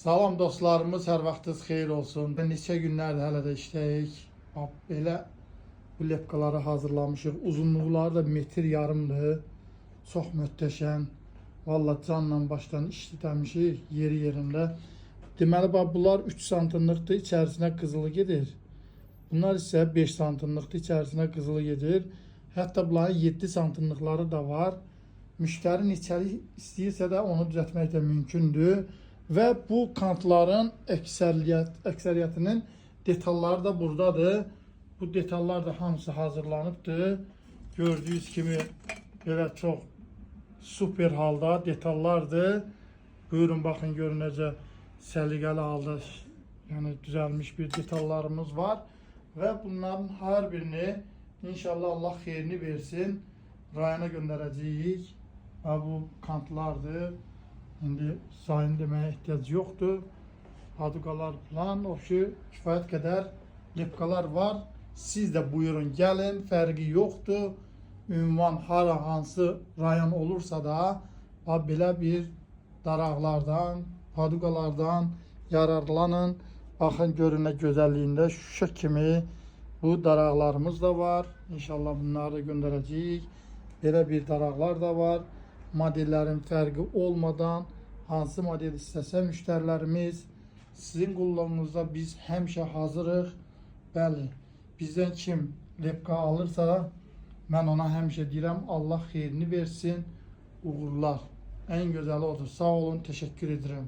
Salam dostlarımız, hər vaxtınız xeyir olsun. Neçə günlərdir hələ də işləyik. Belə bu lepkaları hazırlamışıq. Uzunluqları da metr yarımdır. Çox möhtəşəm. Valla canla başdan işlətmişik yeri yerində. Deməli, bunlar 3 santimlikdir, içərisinə qızılı gedir. Bunlar isə 5 santimlikdir, içərisinə qızılı gedir. Hətta bunların 7 santimlikları da var. Müştəri neçəli istəyirsə də onu düzəltmək də mümkündür. Və bu kantların əksəriyyətinin detalları da buradadır. Bu detallar da hamısı hazırlanıbdır. Gördüyünüz kimi belə çox super halda detallardır. Buyurun, baxın, görün necə səliqəli halda düzəlmiş bir detallarımız var. Və bunların hər birini inşallah Allah xeyrini versin, rayona göndərəcəyik. Bu kantlardır. İndi sayını deməyə ehtiyac yoxdur. Padukalar falan, o ki, kifayət qədər lepkalar var. Siz də buyurun, gəlin, fərqi yoxdur. Ünvan hara, hansı rayon olursa da belə bir daraqlardan, padukalardan yararlanın. Baxın, görün nə gözəlliyində Şuşa kimi bu daraqlarımız da var. İnşallah bunları da göndərəcəyik. Belə bir daraqlar da var. Modellərin fərqi olmadan hansı model istəsə müştərilərimiz, sizin qulluğunuzda biz həmişə hazırıq. Bəli, bizdən kim lepka alırsa, mən ona həmişə deyirəm, Allah xeyrini versin, uğurlar. Ən gözəli odur. Sağ olun, təşəkkür edirəm.